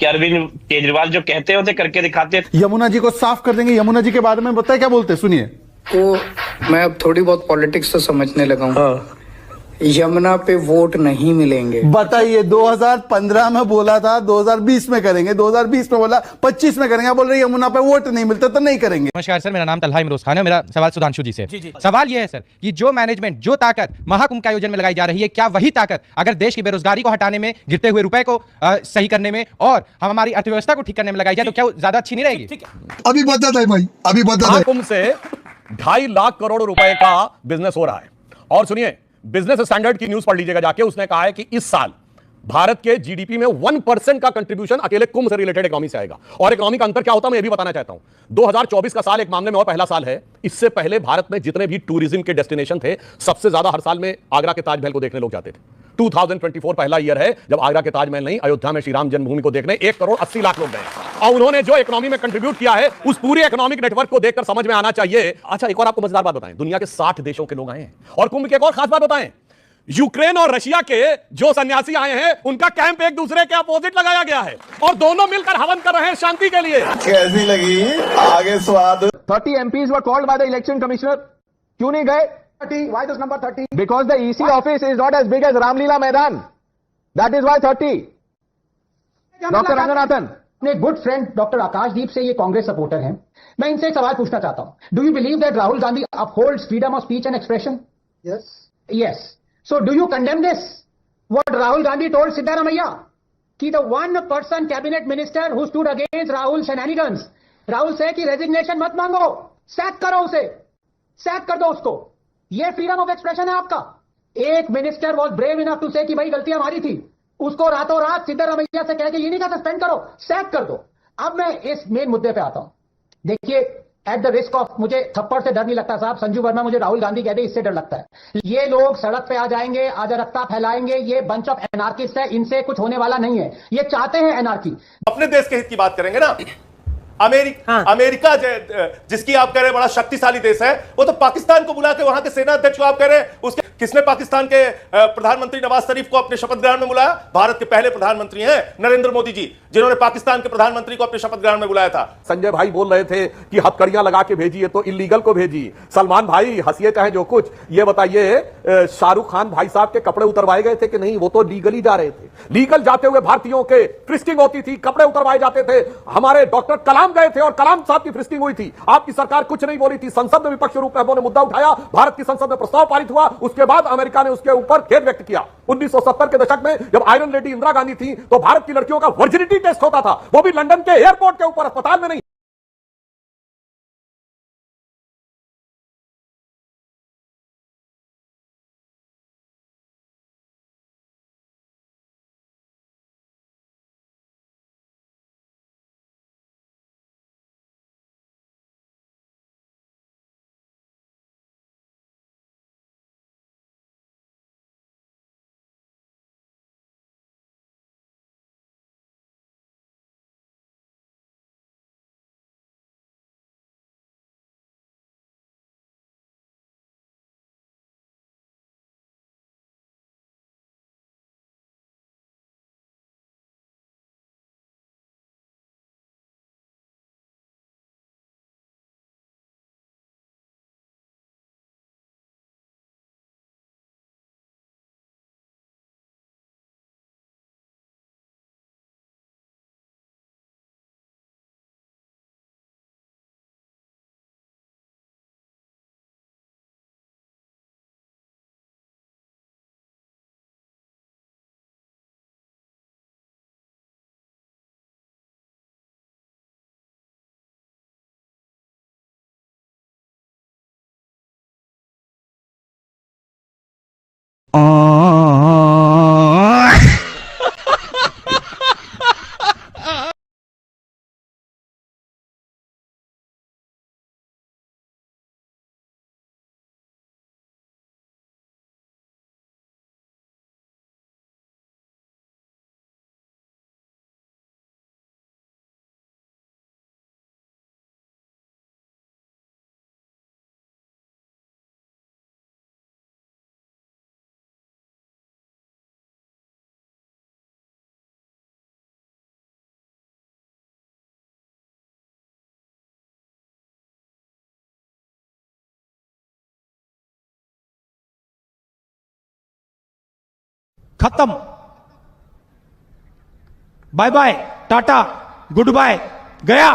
कि अरविंद केजरीवाल जो कहते होते करके दिखाते। यमुना जी को साफ कर देंगे। यमुना जी के बारे में बताए क्या बोलते, सुनिए। तो मैं अब थोड़ी बहुत पॉलिटिक्स तो समझने लगा हूँ। हाँ। यमुना पे वोट नहीं मिलेंगे। बताइए, 2015 में बोला था 2020 में करेंगे, 2020 में बोला 25 में करेंगे, बोल रहे यमुना पे वोट नहीं मिलते तो नहीं करेंगे। नमस्कार सर, मेरा नाम तलहा इमरोज खान है। मेरा सवाल सुधांशु जी से। जी। सवाल यह है सर कि जो मैनेजमेंट, जो ताकत महाकुंभ के आयोजन में लगाई जा रही है, क्या वही ताकत अगर देश की बेरोजगारी को हटाने में, गिरते हुए रुपए को सही करने में और हमारी अर्थव्यवस्था को ठीक करने में लगाई जाए तो क्या ज्यादा अच्छी नहीं रहेगी? अभी बता दे भाई, अभी बता दे। महाकुंभ से 2.5 लाख करोड़ रुपए का बिजनेस हो रहा है। और सुनिए, बिजनेस स्टैंडर्ड की न्यूज पढ़ लीजिएगा जाके। उसने कहा है कि इस साल भारत के जीडीपी में 1% का कंट्रीब्यूशन अकेले कुंभ से रिलेटेड इकोनॉमी से आएगा। और इकोनॉमी का अंतर क्या होता है मैं ये भी बताना चाहता हूं। 2024 का साल एक मामले में और पहला साल है। इससे पहले भारत में जितने भी टूरिज्म के डेस्टिनेशन थे, सबसे ज्यादा हर साल में आगरा के ताजमहल को देखने लोग जाते थे। 2024 पहला ईयर है जब आगरा के ताजमहल नहीं, अयोध्या में श्री राम जन्मभूमि को देखने 1.80 करोड़ लोग गए। और उन्होंने जो इकोनॉमी में कंट्रीब्यूट किया है, उस पूरे इकोनॉमिक नेटवर्क को देखकर समझ में आना चाहिए। अच्छा, एक और आपको मजेदार बात बताएं, दुनिया के 60 देशों के लोग आए हैं। और कुंभ की एक और खास बात बताएं, यूक्रेन और रशिया के जो सन्यासी आए हैं, उनका कैंप एक दूसरे के अपोजिट लगाया गया है और दोनों मिलकर हवन कर रहे हैं शांति के लिए। कैसी लगी आगे स्वाद? 30 MPs were called by the election commissioner. क्यों नहीं गए? 30. Why this number 30? Because the EC office is not as big as Ramlila Maidan. That is why 30. Doctor Ranganathan, अपने गुड फ्रेंड डॉक्टर आकाशदीप से ये कांग्रेस सपोर्टर हैं। मैं इनसे एक सवाल पूछना चाहता हूं। Do you believe that Rahul Gandhi upholds freedom of speech and expression? Yes. Yes. So do you condemn this? What Rahul Gandhi told Siddaramaiah? कि the one person cabinet minister who stood against Rahul shenanigans, Rahul से कि resignation मत मांगो, sac करो उसे, sac कर दो उसको। ये फ्रीडम ऑफ एक्सप्रेशन है आपका। एक minister was brave enough to say कि भाई गलतियां हमारी थी, उसको रातों रात सिद्धारमैया से कह के ये नहीं कहा सस्पेंड करो, सैक कर दो। अब मैं इस मेन मुद्दे पे आता हूं। देखिए, एट द रिस्क ऑफ, मुझे थप्पड़ से डर नहीं लगता साहब, संजू वर्मा मुझे राहुल गांधी कहते इससे डर लगता है। ये लोग सड़क पे आ जाएंगे, अराजकता फैलाएंगे, ये बंच ऑफ एनार्किस्ट है, इनसे कुछ होने वाला नहीं है। ये चाहते हैं एनार्की। अपने देश के हित की बात करेंगे ना। अमेरिका जिसकी आप कह रहे हैं बड़ा शक्तिशाली देश है, वो तो पाकिस्तान को बुला के वहां के सेना अध्यक्ष को आप कह रहे हैं उसके, किसने पाकिस्तान के प्रधानमंत्री नवाज शरीफ को अपने शपथ ग्रहण में बुलाया? भारत के पहले प्रधानमंत्री हैं नरेंद्र मोदी जी, जिन्होंने पाकिस्तान के प्रधानमंत्री को अपने शपथ ग्रहण में बुलाया था। संजय भाई बोल रहे थे कि हथकड़ियां लगा के भेजिए, तो इलीगल को भेजिए। सलमान भाई हंसिए चाहे जो कुछ, ये बताइए शाहरुख खान भाई साहब के कपड़े उतरवाए गए थे कि नहीं? वो तो लीगली जा रहे थे। लीगल जाते हुए भारतीयों के फ्रिस्टिंग होती थी, कपड़े उतरवाए जाते थे। हमारे डॉक्टर कलाम गए थे और कलाम साहब की फ्रिस्टिंग हुई थी। आपकी सरकार कुछ नहीं बोली थी। संसद में विपक्ष रूप में हमने मुद्दा उठाया, भारत की संसद में प्रस्ताव पारित हुआ, उसके बाद अमेरिका ने उसके ऊपर खेद व्यक्त किया। 1970 के दशक में जब आयरन लेडी इंदिरा गांधी थी, तो भारत की लड़कियों का वर्जिनिटी टेस्ट होता था, वो भी लंदन के एयरपोर्ट के ऊपर, अस्पताल में नहीं। खत्म, bye bye, tata, goodbye, गया।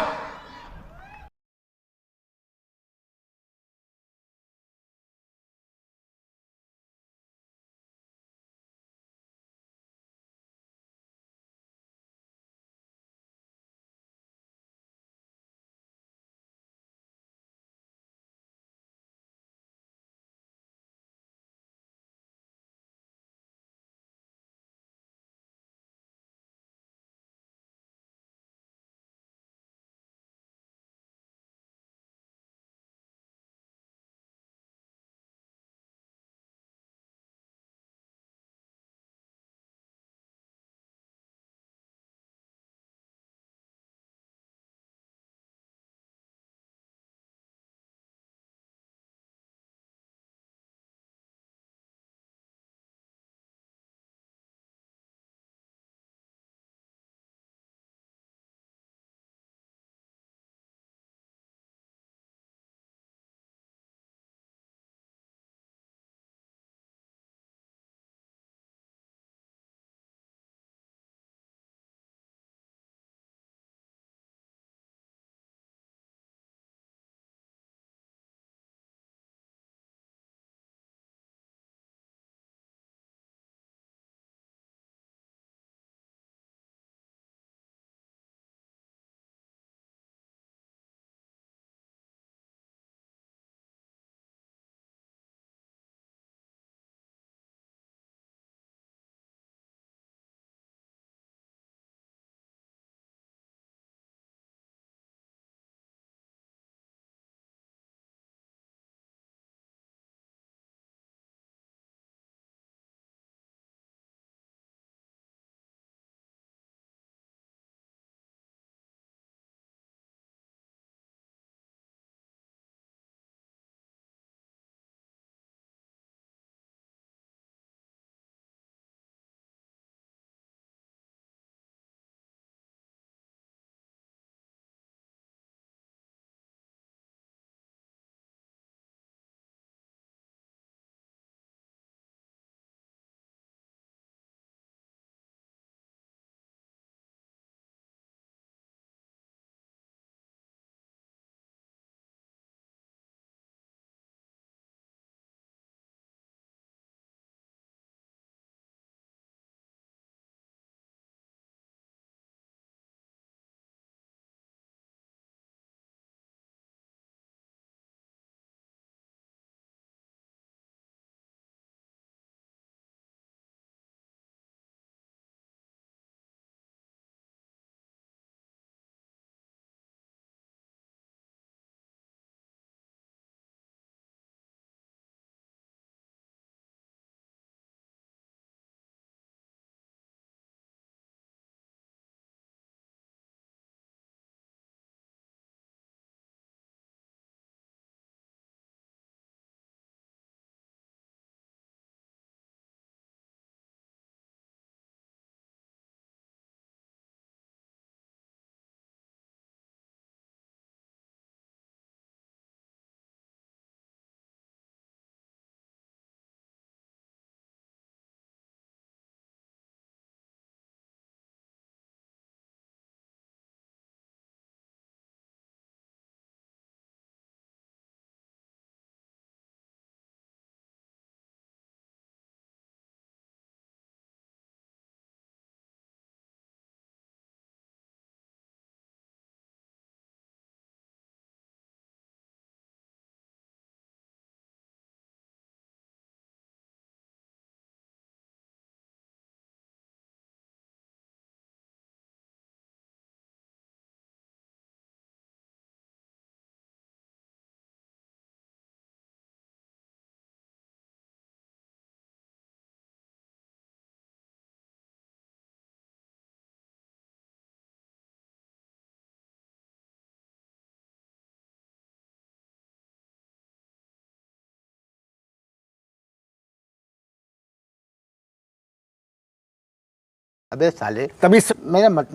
अबे साले तभी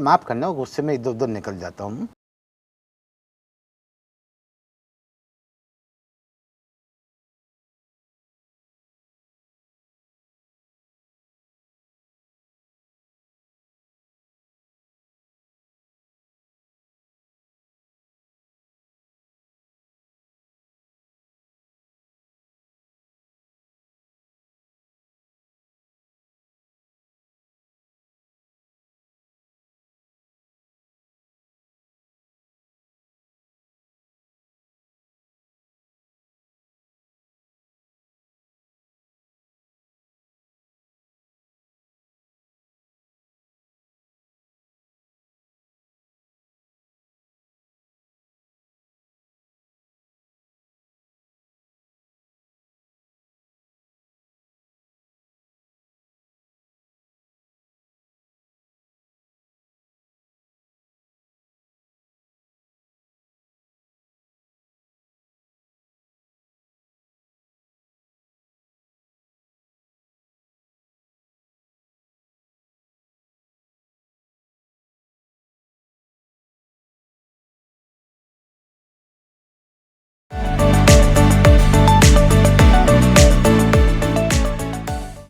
माफ करना, गुस्से में इधर उधर निकल जाता हूँ।